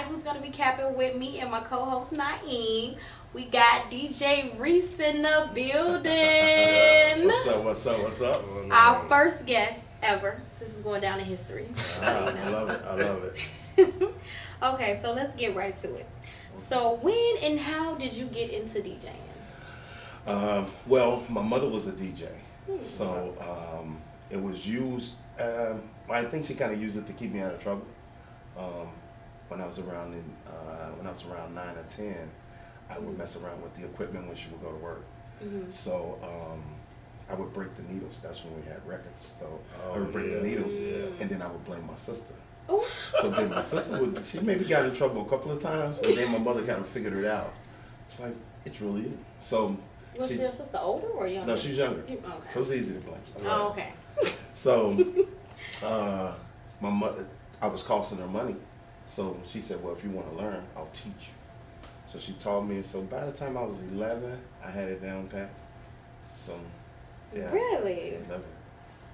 tonight who's going to be capping with me and my co-host Naeem. We got DJ REESE in the building. What's up? Our first guest ever. This is going down in history. I love it. Okay, so let's get right to it. So when and how did you get into DJing? Well, my mother was a DJ, so it was used. I think she kind of used it to keep me out of trouble. When I was around 9 or 10, I would mess around with the equipment when she would go to work. So I would break the needles. That's when we had records. So I would break the needles, and then I would blame my sister. Ooh. So then my sister she maybe got in trouble a couple of times, and then my mother kind of figured it out. It's like, it's really you. So was your sister older or younger? No, she's younger. Okay. So it's easy to blame. Oh, okay. So my mother, I was costing her money. So she said, well, if you want to learn, I'll teach you. So she taught me. So by the time I was 11, I had it down pat. So, yeah. Really? Yeah, 11.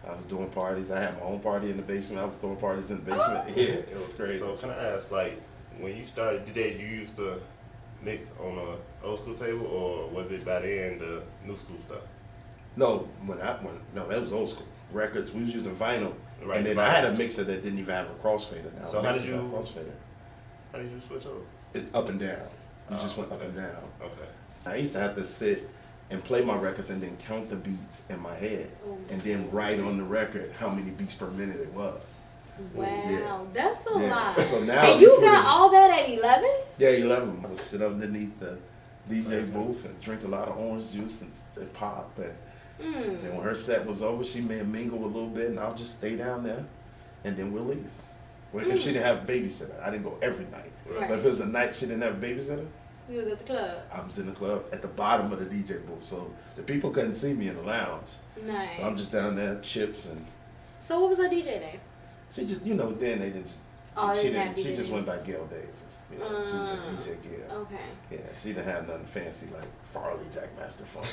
I was doing parties. I had my own party in the basement. I was throwing parties in the basement. Oh. Yeah, it was crazy. So can I ask, like, when you started DJ, you used to mix on a old school table, or was it by then the new school stuff? No, that was old school records. We was using vinyl, Right, and then I had a mixer that didn't even have a crossfader. Now, So how did you switch over? It's up and down. You just went up and down. Okay. I used to have to sit and play my records and then count the beats in my head, and then write on the record how many beats per minute it was. Wow, that's a lot. So now and you got all that at 11? Yeah, 11. I would sit underneath the DJ booth and drink a lot of orange juice and pop. And then when her set was over, she may mingle a little bit, and I'll just stay down there, and then we'll leave. Well, if she didn't have a babysitter, I didn't go every night. Right. But if it was a night she didn't have a babysitter, You was at the club. I was in the club at the bottom of the DJ booth, so the people couldn't see me in the lounge. Nice. So I'm just down there, chips, and So what was her DJ name? she just, then they didn't. Oh, she they didn't have She DJ just name. went by Gail Davis. She was just DJ Gail. Okay. Yeah, she didn't have nothing fancy like Farley Jackmaster Funk.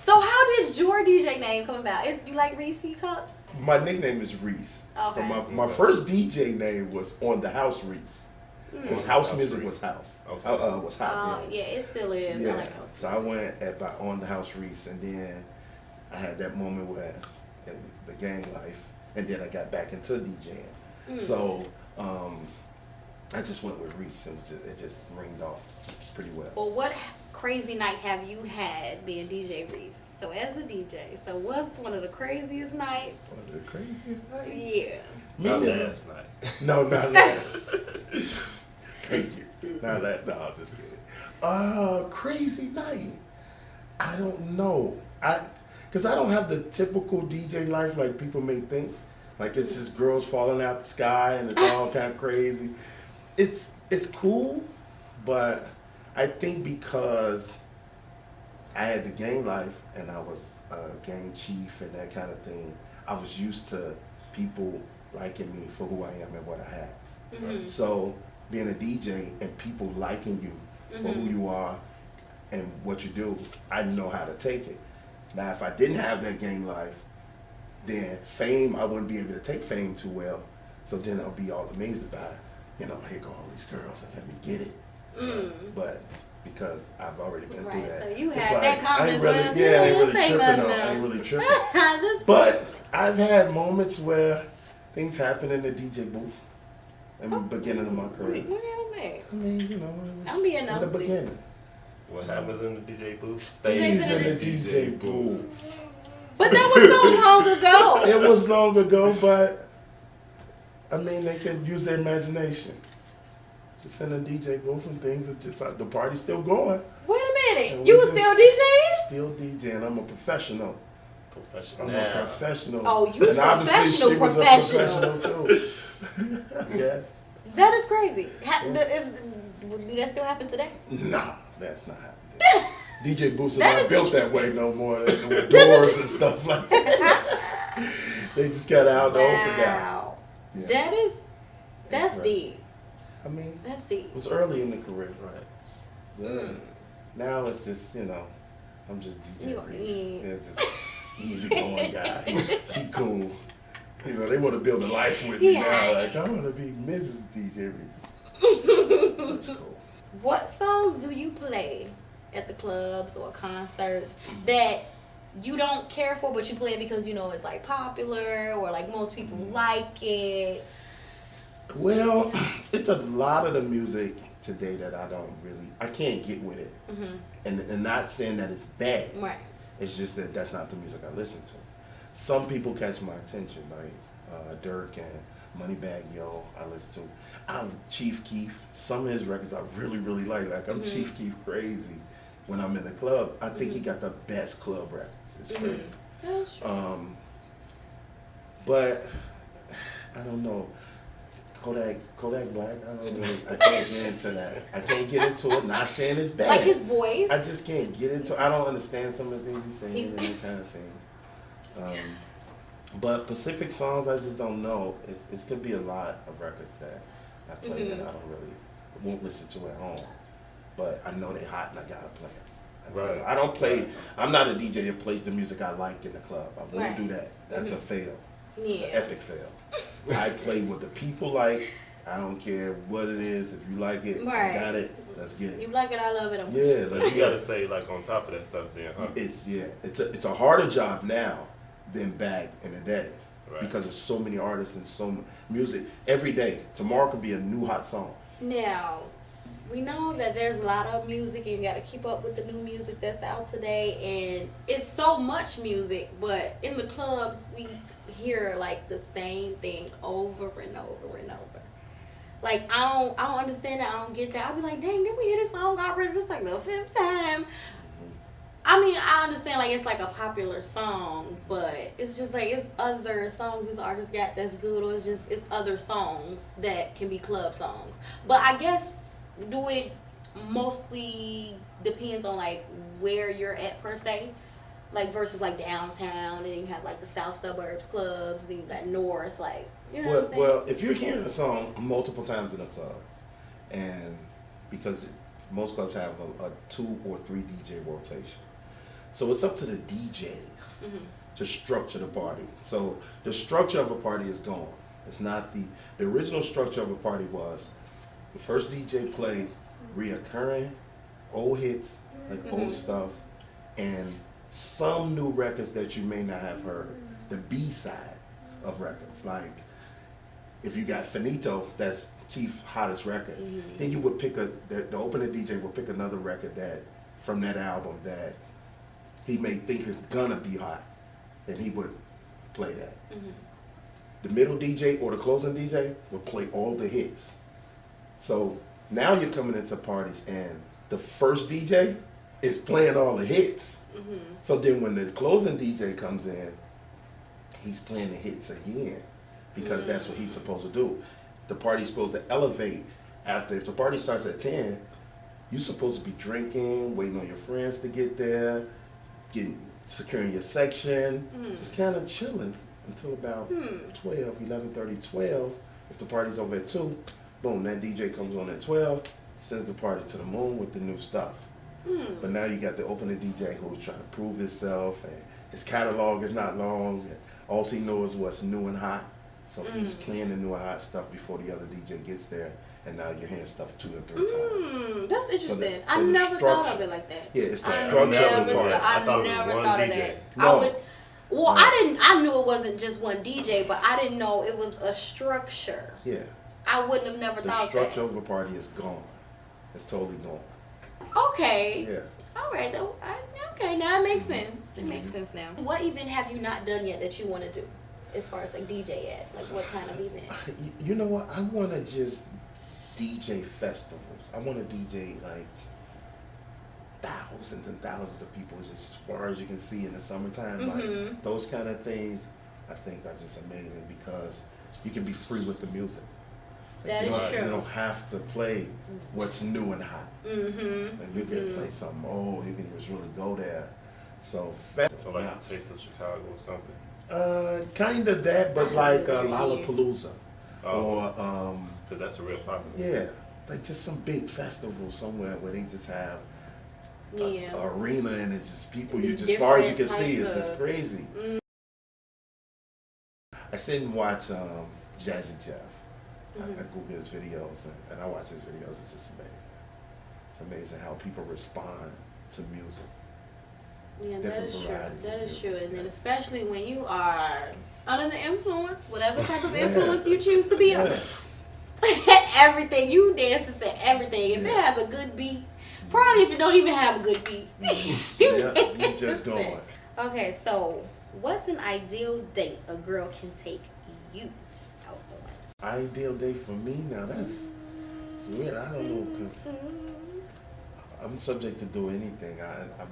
So how did your DJ name come about? You like Reese cups? My nickname is Reese. Okay. So my first DJ name was On the House Reese. Because house music was house. Okay. Was hot. Yeah, it still is. Yeah. I like house. So I went by On the House Reese, and then I had that moment where the gang life, and then I got back into DJing. So I just went with Reese, and it just ringed off pretty well. Well, what crazy night have you had being DJ Reese? So as a DJ, so what's one of the craziest nights? One of the craziest nights? Yeah. Not last night. No, not last. Thank you. Not that. No, I'm just kidding. Crazy night. I don't know. Because I don't have the typical DJ life like people may think. Like it's just girls falling out the sky and it's all kind of crazy. It's cool, but I think because I had the gang life and I was a gang chief and that kind of thing, I was used to people liking me for who I am and what I have. Right? So being a DJ and people liking you for who you are and what you do, I know how to take it. Now, if I didn't have that gang life, then fame, I wouldn't be able to take fame too well. So then I'll be all amazed about, here go all these girls and let me get it. But because I've already been through that. So you it's had like, that confidence. I ain't really tripping. But I've had moments where things happen in the DJ booth in the beginning of my career. I mean, I'm being in the nosy. beginning. What happens in the DJ booth Stays in the DJ booth. But that was so long ago. It was long ago, but I mean, they can use their imagination. Just in the DJ booth and things are just the party's still going. Wait a minute, And you we was still DJing? Still DJing. I'm a professional. Professional. I'm a professional. Oh, you and obviously professional. She was a professional too. Yes. That is crazy. Do that still happen today? Nah, that's not happening. DJ booths are not built that way no more. With doors and stuff like that. They just got out the open now. Yeah. That's deep. I mean, that's deep. It was early in the career, right? Now it's just, I'm just DJ REESE. It's just easy going guy. He cool. You know, they want to build a life with me now. Like, I want to be Mrs. DJ Reese. That's cool. What songs do you play at the clubs or concerts that you don't care for, but you play it because you know it's like popular or like most people like it? Well, it's a lot of the music today that I can't get with it. And not saying that it's bad. Right. It's just that that's not the music I listen to. Some people catch my attention, like Dirk and Moneybagg Yo, I listen to. I'm Chief Keef. Some of his records I really, really like. Like, I'm Chief Keef crazy when I'm in the club. I think he got the best club records. It's crazy. That's true. But I don't know. Kodak Black, I can't get into that. I can't get into it. Not saying it's bad. Like his voice? I just can't get into it. I don't understand some of the things he's saying and that kind of thing. But Pacific songs, I just don't know. It could be a lot of records that I play that I won't listen to at home. But I know they're hot and I gotta play it. Right. I don't play. I'm not a DJ that plays the music I like in the club. I won't do that. That's a fail. It's an epic fail. I play what the people like. I don't care what it is. If you like it, I got it. Let's get it. You like it, I love it. Yeah, So you gotta stay like on top of that stuff then, huh? It's a harder job now than back in the day, because there's so many artists and so much music every day. Tomorrow could be a new hot song. Now, we know that there's a lot of music and you got to keep up with the new music that's out today, and it's so much music, but in the clubs we hear like the same thing over and over and over. Like, I don't understand that. I don't get that. I'll be like, dang, did we hear this song already? It's like the 5th time. I mean, I understand like it's like a popular song, but it's just like it's other songs this artist got that's good, or it's other songs that can be club songs. But I guess it mostly depends on like where you're at per se, like versus like downtown, and then you have like the south suburbs clubs, then you got north, like, you know what I'm saying? Well, if you're hearing a song multiple times in a club, and because most clubs have a 2 or 3 DJ rotation, so it's up to the DJs to structure the party. So the structure of a party is gone. It's not the original structure of a party was the first DJ play reoccurring old hits, like old stuff, and some new records that you may not have heard. The B side of records, like if you got Finito, that's Keith's hottest record. Then you would pick the opening DJ would pick another record that from that album that he may think is gonna be hot, and he would play that. The middle DJ or the closing DJ would play all the hits. So now you're coming into parties and the first DJ is playing all the hits. So then when the closing DJ comes in, he's playing the hits again, because that's what he's supposed to do. The party's supposed to elevate after. If the party starts at 10, you're supposed to be drinking, waiting on your friends to get there, securing your section, just kind of chilling until about 12, 11:30, 12. If the party's over at 2, boom, that DJ comes on at 12, sends the party to the moon with the new stuff. But now you got the opening DJ who's trying to prove himself, and his catalog is not long, and all he knows is what's new and hot. So he's playing the new and hot stuff before the other DJ gets there, and now you're hearing stuff 2 or 3 times. That's interesting. So I never thought of it like that. Yeah, it's the structure of the party. I never thought of that. No. I knew it wasn't just one DJ, but I didn't know it was a structure. Yeah. I wouldn't have never thought that. The structure of a party is gone. It's totally gone. Okay. Yeah. All right. Okay, now it makes sense. It makes sense now. What event have you not done yet that you want to do, as far as like DJ at? Like, what kind of event? You know what? I want to just DJ festivals. I want to DJ like thousands and thousands of people, just as far as you can see in the summertime. Like those kind of things, I think are just amazing, because you can be free with the music. That is true. You don't have to play what's new and hot. And you can play something old. You can just really go there. So like a Taste of Chicago or something. Kind of that, but like Lollapalooza, or because that's a real popular. Yeah, like just some big festival somewhere where they just have an arena, and it's just people. You just, as far as you can see, it's just crazy. I sit and watch Jazzy Jeff. I Google his videos and I watch his videos. It's just amazing. It's amazing how people respond to music. Yeah, that Different is true. varieties That of is music. true. And then especially when you are under the influence, whatever type of influence you choose to be on. Everything, you dances to everything. If it has a good beat, probably if it don't even have a good beat, you just going. Okay, so what's an ideal date a girl can take you out on? Ideal day for me now, that's it's weird. I don't know, because I'm subject to do anything. I'm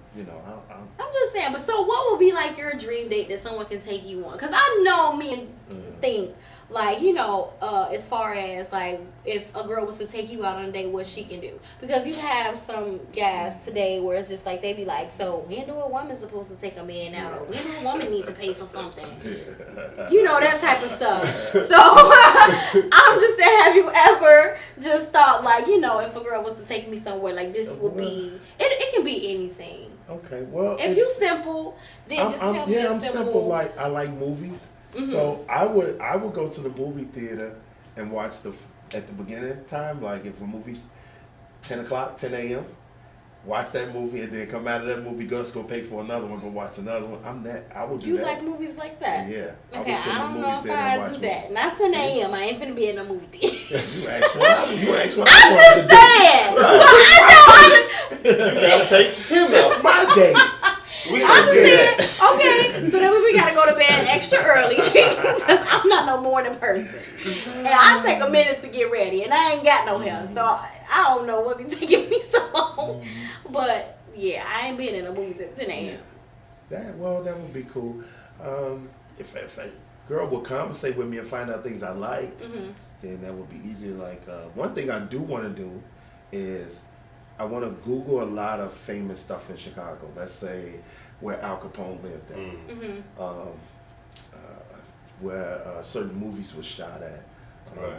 just saying, but so what would be like your dream date that someone can take you on? Because I know me and think, like, you know, as far as like if a girl was to take you out on a date, what she can do. Because you have some guys today where it's just like they be like, so when do a woman supposed to take a man out, or when do a woman need to pay for something? You know, that type of stuff. So I'm just saying, have you ever just thought like, you know, if a girl was to take me somewhere, like this would be it can be anything. Okay, well, If you simple, then just tell me yeah, you're I'm simple. Like I like movies, so I would go to the movie theater and watch at the beginning time. Like if a movie's 10 a.m., watch that movie and then come out of that movie, go pay for another one, go watch another one. I would do You that. like movies like that? Yeah. Okay, would sit in I the don't movie know if theater and I watch do that. Not 10 a.m. I ain't finna be in a movie theater. You asked what I'm just saying. You gotta take him It's out. my day. We I'm gonna just get saying. Okay, so then we gotta go to bed extra early because I'm not no morning person, and I take a minute to get ready, and I ain't got no hair, so I don't know what be taking me so long. But yeah, I ain't been in a movie at 10 a.m. That would be cool. If a girl would conversate with me and find out things I like, then that would be easier. Like one thing I do want to do is I want to Google a lot of famous stuff in Chicago. Let's say where Al Capone lived at, where certain movies were shot at,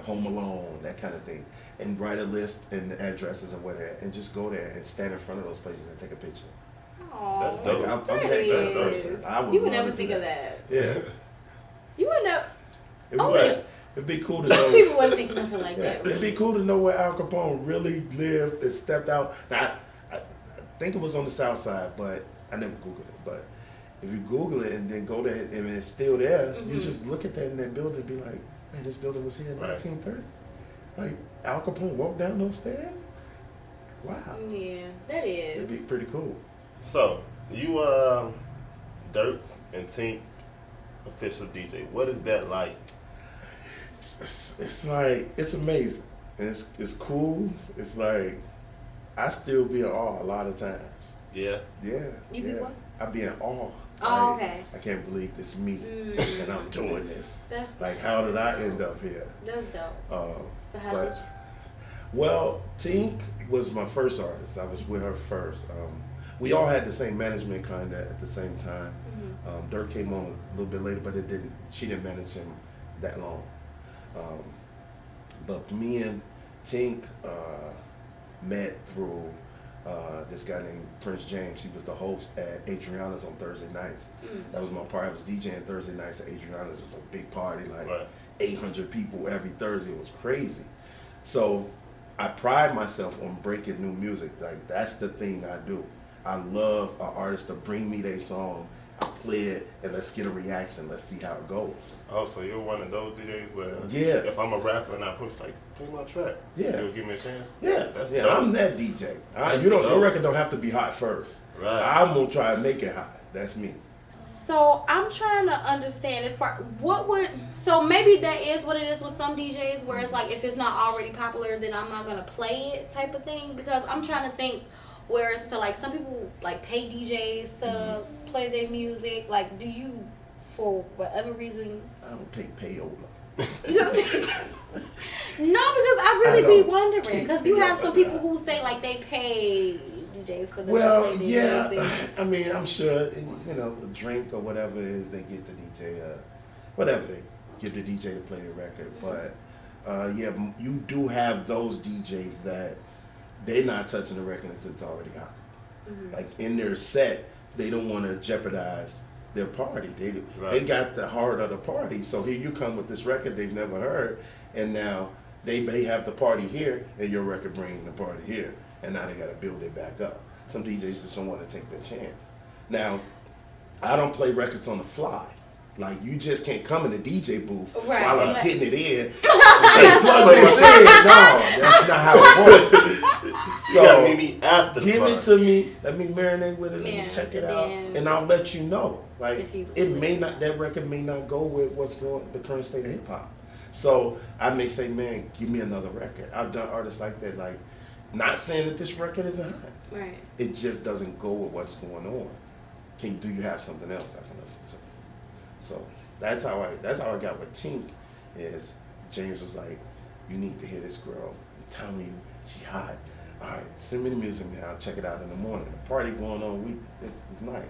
Home Alone, that kind of thing, and write a list and the addresses and where they're at, and just go there and stand in front of those places and take a picture. That's dope. I'm That that kind of is. person. I would You would love never to think do of that. Yeah. You would never. It Oh, would. yeah. It'd be cool to know. People wouldn't think nothing like Yeah, that. it'd be cool to know where Al Capone really lived and stepped out. Now, I think it was on the South Side, but I never Googled it. But if you Google it and then go there and it's still there, you just look at that in that building and be like, man, this building was here in 1930. Like Al Capone walked down those stairs. Wow, Yeah, that it'd is. be pretty cool. So you Dirt's and Tink's official DJ. What is that like? It's like, it's amazing. It's cool. It's like I still be in awe a lot of times. Yeah. Yeah. You be what? I be in awe. Oh, Like, okay. I can't believe this me and I'm doing this. That's Like, how did I end up here? That's dope. So how did you? Well, Tink was my first artist. I was with her first. We all had the same management kind of at the same time. Dirt came on a little bit later, but she didn't manage him that long. But me and Tink met through this guy named Prince James. He was the host at Adriana's on Thursday nights. That was my part. I was DJing Thursday nights at Adriana's. It was a big party, like 800 people every Thursday. It was crazy. So I pride myself on breaking new music. Like, that's the thing I do. I love an artist to bring me their song. I play it and let's get a reaction. Let's see how it goes. Oh, so you're one of those DJs where Yeah. if I'm a rapper and I push like play my track, Yeah. you'll give me a chance. Yeah, That's yeah. dope. I'm that DJ. That's Your dope. record don't have to be hot first. Right. I'm gonna try and make it hot. That's me. So I'm trying to understand as far so maybe that is what it is with some DJs where it's like if it's not already popular then I'm not gonna play it type of thing, because I'm trying to think where it's to like some people like pay DJs to play their music. Like, do you, for whatever reason? I don't take payola. You know what I'm saying? No, because I really be wondering, because you have some people who say like they pay DJs for them to Well, play their yeah. music. I mean, I'm sure, a drink or whatever it is, they get the DJ, whatever they give the DJ to play the record. But yeah, you do have those DJs that they're not touching the record until it's already hot. Like in their set, they don't want to jeopardize their party. They Right. got the heart of the party. So here you come with this record they've never heard, and now they may have the party here, and your record brings the party here, and now they got to build it back up. Some DJs just don't want to take that chance. Now, I don't play records on the fly. Like, you just can't come in the DJ booth Right. while I'm getting it in and say, plug this in. No, that's not how it works. You gotta So, meet me after the give party. it to me, let me marinate with it, let Yeah, me check it and out, then- and I'll let you know. Like, If you it really- may not, that record may not go with what's going, the current state of hip hop. So, I may say, man, give me another record. I've done artists like that, like, not saying that this record isn't hot. Right. It just doesn't go with what's going on. Do you have something else I can listen to? So that's how I got with Tink. Is James was like, you need to hear this girl. I'm telling you, she hot. All right, send me the music now. I'll check it out in the morning. The party going on, it's nice.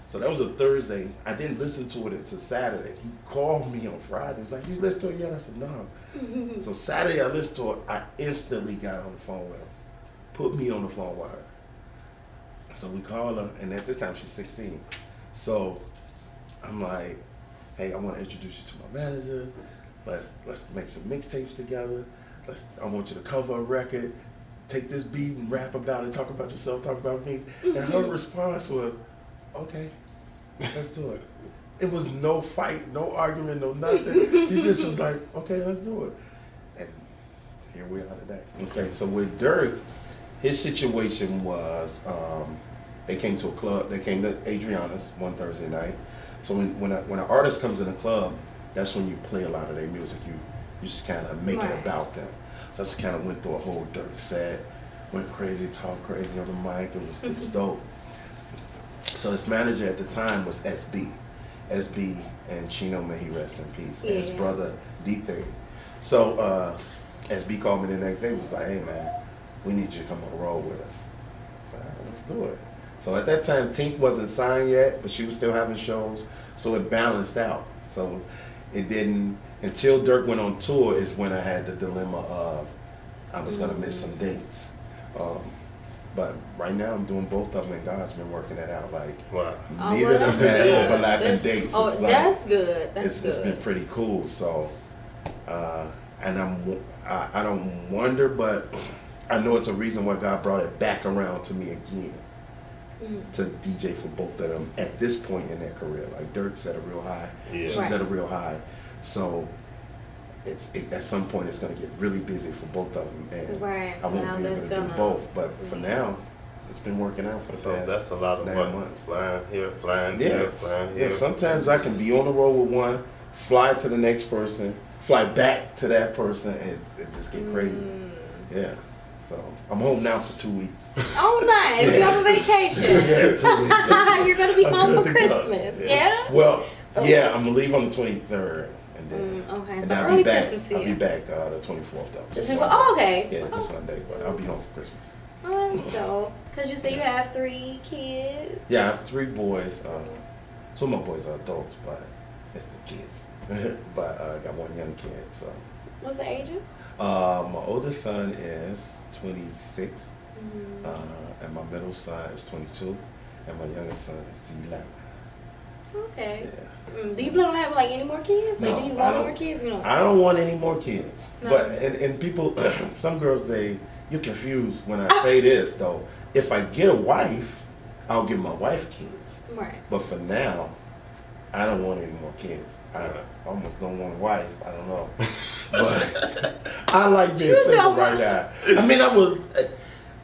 So that was a Thursday. I didn't listen to it until Saturday. He called me on Friday. He was like, you listened to it yet? I said, no. So Saturday I listened to it. I instantly got on the phone with her. Put me on the phone with her. So we call her, and at this time she's 16. So I'm like, hey, I want to introduce you to my manager. Let's make some mixtapes together. I want you to cover a record. Take this beat and rap about it. Talk about yourself. Talk about me. And her response was, okay, let's do it. It was no fight, no argument, no nothing. She just was like, okay, let's do it. And here we are today. Okay, so with Dirk, his situation was, they came to a club. They came to Adriana's one Thursday night. So when an artist comes in a club, that's when you play a lot of their music. You just kind of make it about them. So I just kind of went through a whole Dirk set, went crazy, talked crazy on the mic. It was dope. So his manager at the time was SB. SB and Chino, may he rest in peace. And his brother, D-Thing. So SB called me the next day and was like, hey man, we need you to come on the road with us. So let's do it. So at that time, Tink wasn't signed yet, but she was still having shows, so it balanced out. So it didn't, until Dirk went on tour is when I had the dilemma of I was gonna miss some dates. But right now I'm doing both of them, and God's been working it out. Like, Wow. neither of them had overlapping dates. Oh, It's like, that's good. That's good. it's been pretty cool. So, and I don't wonder, but I know it's a reason why God brought it back around to me again. To DJ for both of them at this point in their career. Like Dirk's at a real high, Yeah. she's at a real high. So at some point it's gonna get really busy for both of them, and Right, I so won't now be able that's to do gonna- both. But for now, it's been working out for the So past that's a lot of 9 money. months. Flying here, flying Yeah, here, flying here. yeah. Sometimes I can be on the road with one, fly to the next person, fly back to that person, and it just get crazy. Yeah. So I'm home now for 2 weeks. Oh, nice. You're on vacation. Yeah, 2 weeks. You're going to be I'm home for good to go. Christmas. Yeah? Well, Oh. yeah, I'm gonna leave on the 23rd, and then Okay, and so I'll early be back. Christmas for I'll you. be back the 24th though. Just one for, day. oh, okay. Yeah, just one day, but I'll be home for Christmas. Oh, that's dope. Because you say you have 3 kids. Yeah, I have 3 boys. 2 of my boys are adults, but it's the kids. But I got 1 young kid. So What's the ages? my oldest son is 26, and my middle son is 22, and my youngest son is 11. Okay. Yeah. Do you plan on having like any more kids? Like, No, do you I want don't- more kids? You know. I don't want any more kids. No. But and people, some girls say you're confused when I say this though. If I get a wife, I'll give my wife kids. Right. But for now, I don't want any more kids. I almost don't want a wife. I don't know. But I like being You single don't right now. I mean,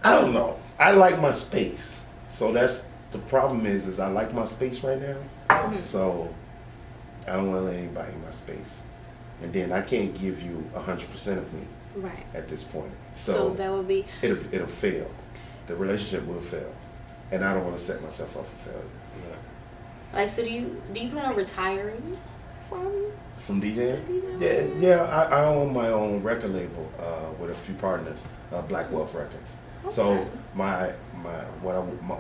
I don't know. I like my space. So that's the problem is I like my space right now. So I don't want to let anybody in my space. And then I can't give you 100% of me Right. at this point. So So that would be. it'll fail. The relationship will fail. And I don't want to set myself up for failure. Like, so do you plan on retiring from DJing? The Yeah, I own my own record label with a few partners, Black Wealth Records. So Okay. my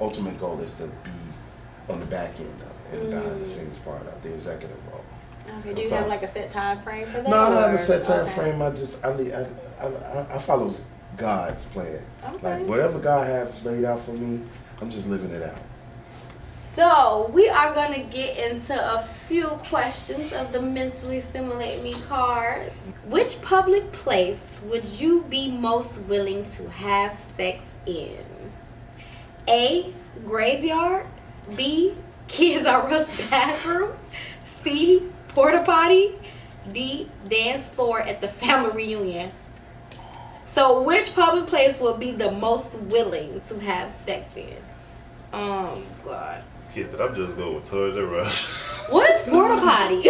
ultimate goal is to be on the back end of it and behind the scenes part of the executive role. Okay. Do you So- have like a set time frame for that? No, I don't have or- a set time okay. frame. I follow God's plan. Okay. Like whatever God has laid out for me, I'm just living it out. So we are gonna get into a few questions of the mentally stimulate me card. Which public place would you be most willing to have sex in? A, graveyard. B, Kids R Us bathroom. C, porta potty. D, dance floor at the family reunion. So which public place would be the most willing to have sex in? God. Skip it. I'm just going with Toys R Us. What is porta potty?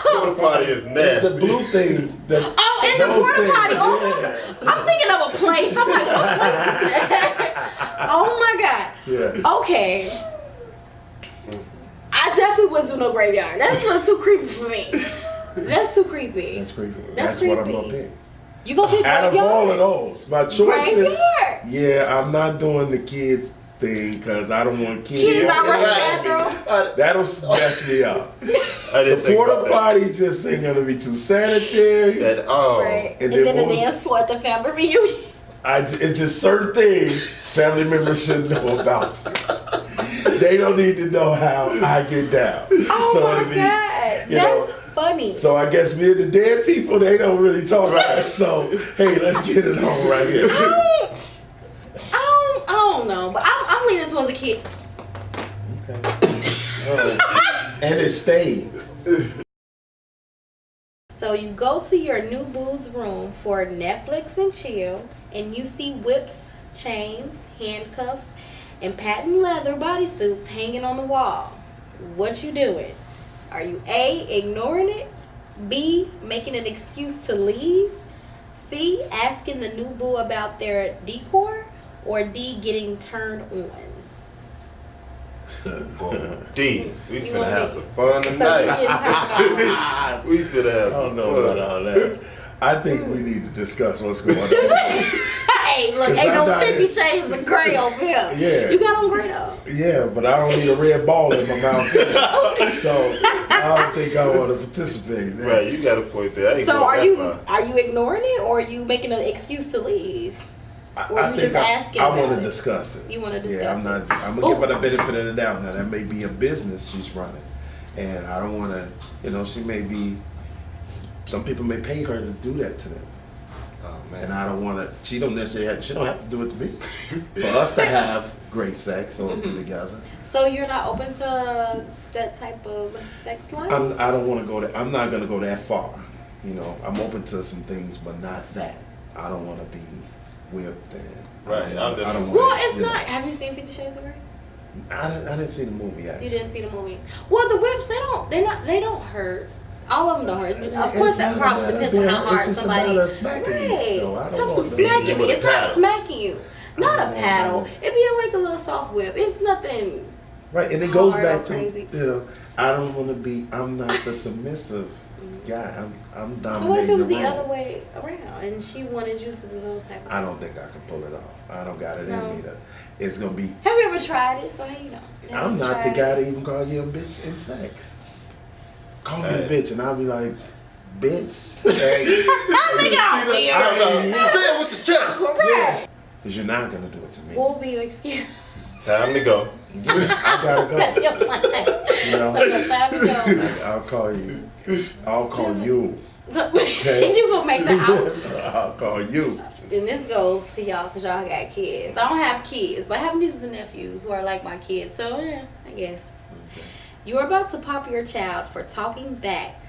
Porta potty is nasty. The blue thing. Oh, in the porta potty. Oh, Yeah. I'm thinking of a place. I'm like, what place is that? Oh my God. Yeah. Okay. I definitely wouldn't do no graveyard. That's a little too creepy for me. That's too creepy. That's creepy. That's What I'm creepy. gonna pick. You gonna pick Out of graveyard? all of those, my choice is. Graveyard. Yeah, I'm not doing the kids thing because I don't want kids. Kids R Us bathroom. That'll mess me up. I didn't The think porta about that. potty just ain't gonna be too sanitary. Right. And then the dance floor at the family reunion. It's just certain things family members should know about you. They don't need to know how I get down. Oh my it'd be, God. you That's know, funny. So I guess me and the dead people, they don't really talk about it. So hey, let's get it on right here. I don't know, but I'm leaning towards the kid. Okay. And it stayed. So you go to your new boo's room for Netflix and chill, and you see whips, chains, handcuffs, and patent leather bodysuits hanging on the wall. What you doing? Are you A, ignoring it? B, making an excuse to leave? C, asking the new boo about their decor? Or D, getting turned on? D, we You finna want have me- some fun So you tonight. getting turned on. We finna have I some don't know about fun. all that. I think we need to discuss what's going on. Hey, look, ain't I'm no not 50 in- Shades of Grey over here. Yeah. You got on gray though. Yeah, but I don't need a red ball in my mouth. So I don't think I want to participate. in that. Right, you got a point there. I ain't So going that far. are you ignoring it, or are you making an excuse to leave? Or you just asking I about want it? to discuss it. You wanna discuss Yeah, I'm it? not. I'm gonna give her the benefit of the doubt. Now that may be a business she's running, and I don't want to. You know, she may be. Some people may pay her to do that to them, Oh, man. and I don't want to. She don't necessarily. She don't have to do it to me. For us to have great sex or be together. So you're not open to that type of sex life? I don't want to go there. I'm not gonna go that far. You know, I'm open to some things, but not that. I don't want to be whipped and. Right, I I'm don't definitely- Well, wanna, it's you know. not. Have you seen 50 Shades of Grey? I didn't see the movie actually. You didn't see the movie. Well, the whips they don't hurt. All of them don't hurt. Of course, It's that not probably about depends on being- how hard it's just somebody. about us smacking you. Right. No, I don't Some want that. smacking Beating you me. with a It's not paddle. smacking you. Not I a don't want paddle. that. It'd be like a little soft whip. It's nothing. Right, and it goes Hard or back to crazy. you know, I don't want to be. I'm not the submissive guy. I'm dominating. So what if it was the room. other way around and she wanted you to do those type of I don't think I can pull it off. I don't got it No. in me. It's gonna be. Have you ever tried it? So how you know? Have I'm you not the tried guy it? to even call you a bitch in sex. Call me a Hey. bitch, and I'll be like, bitch. Hey. I'm thinking out weird. Say it with your chest. Yes. Because you're not gonna do it to me. What would be your excuse? Time to go. Yeah, I gotta That's go. your plan. You know? So your time to go. I'll call you. I'll call you. Okay. You gonna make that out? I'll call you. And this goes to y'all because y'all got kids. I don't have kids, but I have nieces and nephews who are like my kids. So yeah, I guess. You're about to pop your child for talking back,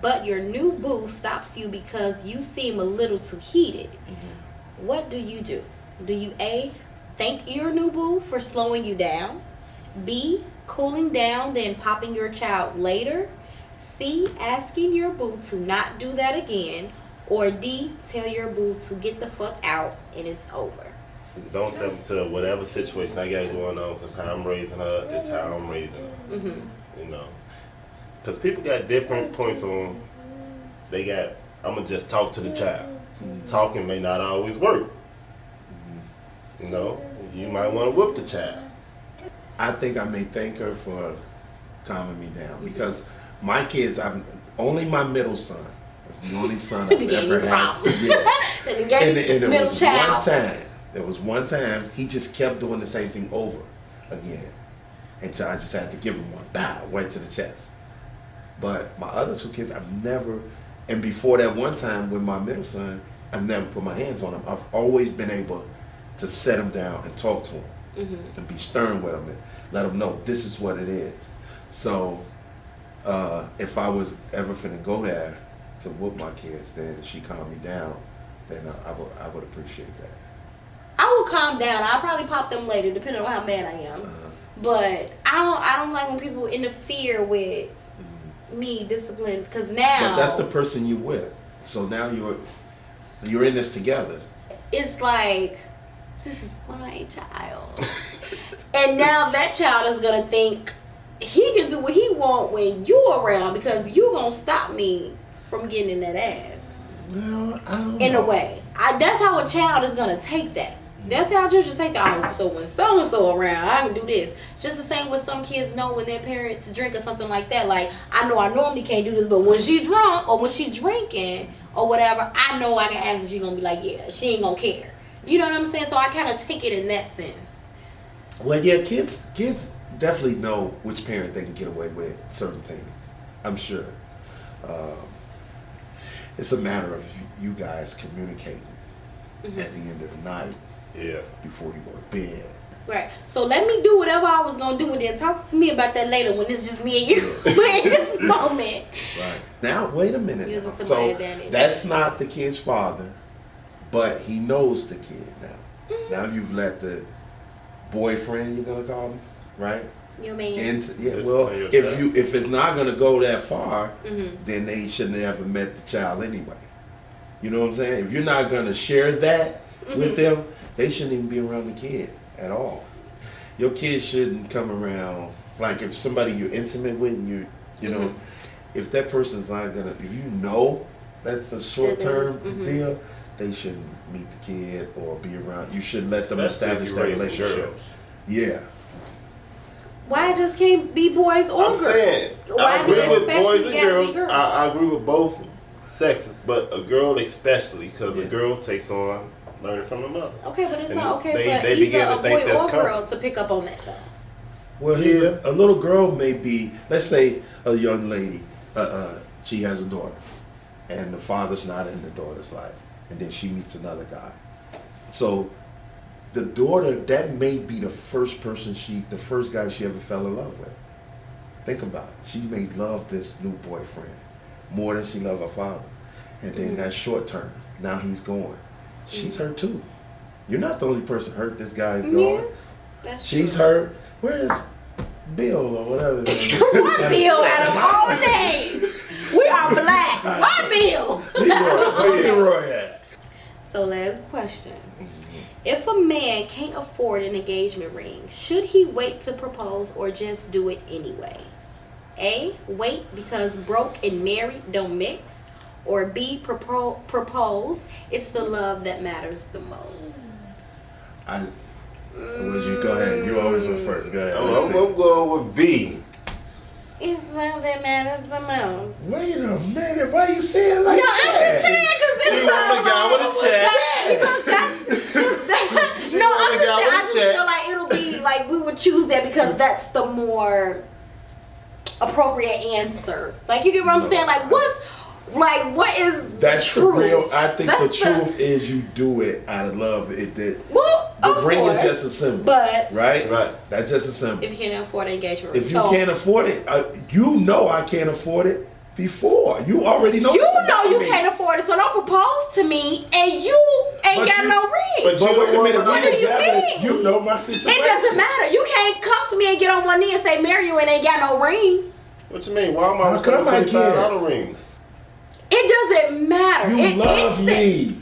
but your new boo stops you because you seem a little too heated. What do? Do you A, thank your new boo for slowing you down? B, cooling down then popping your child later? C, asking your boo to not do that again? Or D, tell your boo to get the fuck out and it's over? Don't step into whatever situation I got going on, because how I'm raising her is how I'm raising her. Mm-hmm. You know, because people got different points on. I'm gonna just talk to the child. Talking may not always work. You know, you might want to whoop the child. I think I may thank her for calming me down because my kids, only my middle son. That's the only son I've Gave you ever had. problems. Yeah. And And it it middle was child. one time. There was one time he just kept doing the same thing over again. And so I just had to give him one, bow, right to the chest. But my other 2 kids, I've never, and before that one time with my middle son, I've never put my hands on him. I've always been able to set him down and talk to him and be stern with him and let him know this is what it is. So if I was ever finna go there to whoop my kids, then if she calmed me down, then I would appreciate that. I will calm down. I'll probably pop them later, depending on how mad I am. But I don't like when people interfere with me discipline, because now. But that's the person you with. So now you're in this together. It's like, this is my child. And now that child is gonna think he can do what he want when you around, because you gonna stop me from getting in that ass. Well, I don't In know. a way. That's how a child is gonna take that. That's how children take that. Oh, so when so and so around, I can do this. Just the same with some kids know when their parents drink or something like that. Like, I know I normally can't do this, but when she drunk or when she drinking or whatever, I know I can ask, and she gonna be like, yeah, she ain't gonna care. You know what I'm saying? So I kind of take it in that sense. Well, yeah, kids definitely know which parent they can get away with certain things. I'm sure. It's a matter of you guys communicating at the end of the night. Yeah. Before you go to bed. Right. So let me do whatever I was gonna do, and then talk to me about that later when it's just me and you in this moment. Right. Now, wait a minute. Using Now. some So advantage. that's not the kid's father, but he knows the kid now. Now you've let the boyfriend, you're gonna call him, right? Your man. Yeah. This Well, is your if it's not gonna go that far, then they shouldn't have ever met the child anyway. You know what I'm saying? If you're not gonna share that with them, they shouldn't even be around the kid at all. Your kid shouldn't come around, like if somebody you're intimate with, and you know, if that person's not gonna, if you know that's a short-term deal, they shouldn't meet the kid or be around. You should let them Especially if establish you that raise relationship. girls. Yeah. Why it just can't be boys or I'm girls? saying, Why I agree do with especially boys and gotta be girls. I agree with both sexes, but a girl especially, because a girl takes on learning from the mother. Okay, but it's And not okay they for begin either to a think boy that's or common. girl to pick up on that though. Well, here's a little girl may be, let's say a young lady, she has a daughter, and the father's not in the daughter's life, and then she meets another guy. So the daughter, that may be the first guy she ever fell in love with. Think about it. She may love this new boyfriend more than she loved her father. And then that short term, now he's gone. She's hurt too. You're not the only person hurt. This guy's gone. That's She's true. hurt. Where is Bill or whatever his name is? What Bill out of all names? We are black. What Bill? Leroy at? So last question. If a man can't afford an engagement ring, should he wait to propose or just do it anyway? A, wait because broke and married don't mix. Or B, propose. It's the love that matters the most. Would you go ahead? You always went first. Go ahead. I'm going with B. It's love that matters the most. Wait a minute. Why you saying like No, I'm just saying She want the guy with a check. No, I'm just saying. I just feel like it'll be like we would choose that because that's the more appropriate answer. Like, you get what I'm saying? Like, what is That's truth? the real. I think That's the truth is you do it out of love. Well, The of ring course, is just a symbol, but right? Right. That's just a symbol. if you can't afford an engagement ring, If you can't afford it, you know I can't afford it before. You already know. you this know about you me. can't afford it, so don't propose to me, and you ain't But got you- no ring. but But wait a minute. What we do you together, mean? You know my situation. It doesn't matter. You can't come to me and get on one knee and say marry you and ain't got no ring. What you mean? Why am I How come I selling can't? $25 rings? It doesn't matter. You love me.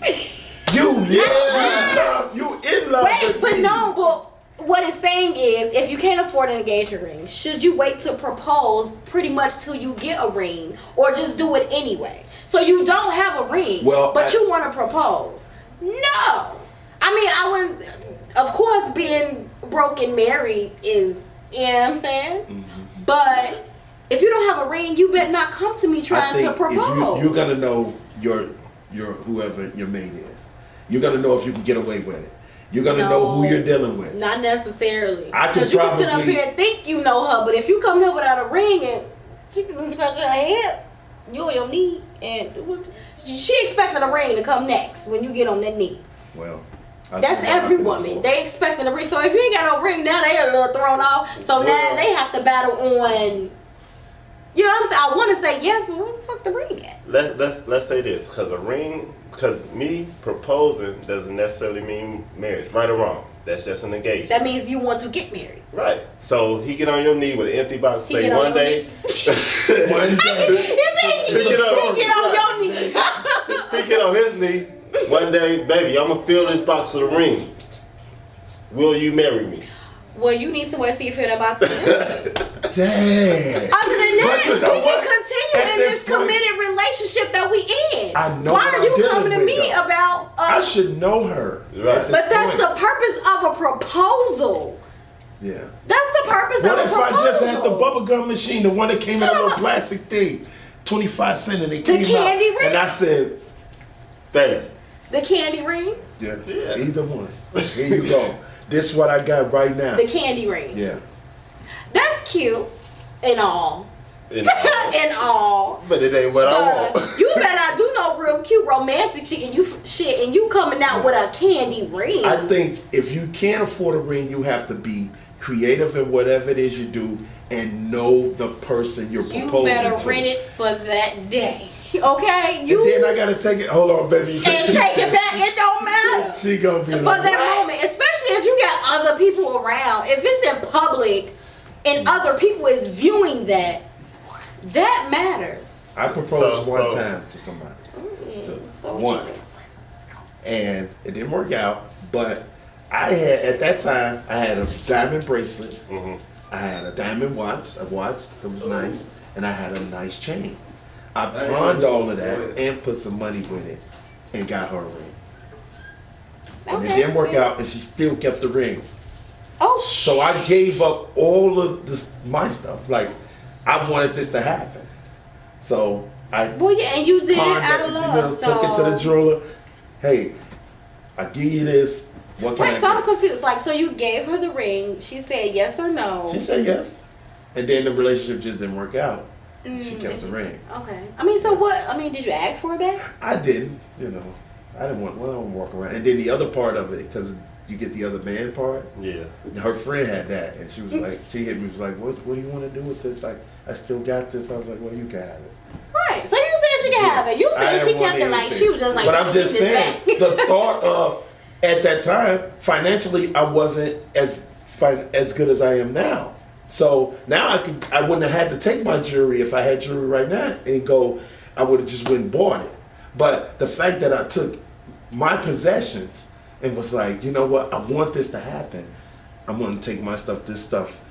You love. You in love Wait, with but me. no, but what it's saying is, if you can't afford an engagement ring, should you wait to propose pretty much till you get a ring, or just do it anyway? So you don't have a ring, but you want to propose. No. I mean, I wouldn't, of course, being broke and married is, you know what I'm saying? Mm-hmm. But if you don't have a ring, you better not come to me trying to propose. If you're gonna know your whoever your mate is. You're gonna know if you can get away with it. You're gonna know who you're dealing with. Not necessarily. I could Because you can sit up probably- here and think you know her, but if you come here without a ring and she can scratch your head, you on your knee, and she expecting a ring to come next when you get on that knee. Well, That's every woman. They expecting a ring. So if you ain't got no ring now, they a little thrown off. So now they have to battle on. You know what I'm saying? I want to say yes, but where the fuck the ring at? Let's say this, because me proposing doesn't necessarily mean marriage, right or wrong. That's just an engagement. That means you want to get married. Right. So he get on your knee with an empty box. He Say get on one your day. one day. He get on your knee. He get on his knee. One day, baby, I'm gonna fill this box with a ring. Will you marry me? Well, you need to wait till you feel that box. Dang. Other than that, But you know we what? can continue At in this this point- committed relationship that we in. I know Why what are I'm you dealing coming to with, me though. about I should know her. Right. at this But that's point. the purpose of a proposal. Yeah. That's the purpose What of a if proposal. I just had the bubblegum machine, the one that came in a little plastic thing, 25 cents, and it came candy out, ring? and I said, Baby. The candy ring? yeah, Yeah. either one. Here you go. This is what I got right now. The candy ring. Yeah. That's cute and all. You know, And all. but it ain't what I But want. you better not do no real cute romantic shit and you coming out with a candy ring. I think if you can't afford a ring, you have to be creative in whatever it is you do and know the person you're You proposing better to. rent it for that day. Okay? And You then I gotta take it. Hold on, baby. and take it back. It don't matter. She gonna be For like, that moment, especially if you got other people around. If it's in public and other people is viewing that matters. I proposed So- one so- time to somebody. So what Once. you do? And it didn't work out, but I had, at that time, I had a diamond bracelet. Mm-hmm. I had a diamond watch, a watch that was nice, and I had a nice chain. I pawned all of that and put some money with it and got her a ring. And it Okay, didn't work see? out, and she still kept the ring. Oh, So I gave up all of this, my stuff. Like, I wanted this to happen. So I well, yeah, and you did it pawned out it, of love. took it to the jeweler. Hey, I give you this. What can Wait, I so I'm get? confused. Like, so you gave her the ring. She said yes or no. She said yes. And then the relationship just didn't work out. She kept and the ring. Okay. I mean, so what? I mean, did you ask for it back? I didn't, you know. I didn't want to walk around. And then the other part of it, because you get the other man part. Yeah. Her friend had that, and she was like, she hit me, was like, what do you want to do with this? Like, I still got this. I was like, well, you got it. Right. So you said she could have it. You I said she didn't want kept it like anything. she was just like. But I'm "Oh, just give this saying, back." the thought of, at that time, financially, I wasn't as good as I am now. So now I wouldn't have had to take my jewelry if I had jewelry right now and go, I would have just went and bought it. But the fact that I took my possessions and was like, you know what, I want this to happen. I'm gonna take my stuff, this stuff,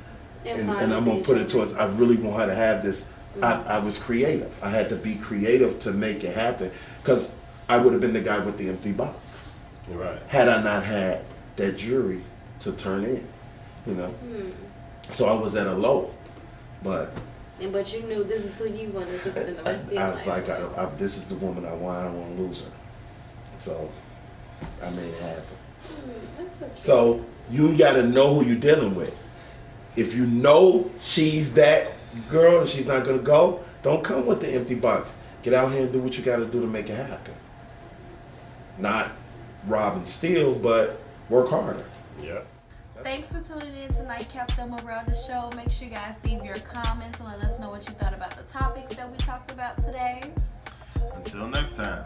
and I'm gonna put it towards, I really want her to have this. I was creative. I had to be creative to make it happen, because I would have been the guy with the empty box. You're right. Had I not had that jewelry to turn in, you know. So I was at a low, but But you knew this is who you wanted to spend the rest of your I was life. like, this is the woman I want. I don't want to lose her. So I made it happen. That's So you got to know who you're dealing with. If you know she's that girl and she's not gonna go, don't come with the empty box. Get out here and do what you got to do to make it happen. Not rob and steal, but work harder. Yeah. Thanks for tuning in to Nightcap the Morale Show. Make sure you guys leave your comments and let us know what you thought about the topics that we talked about today. Until next time.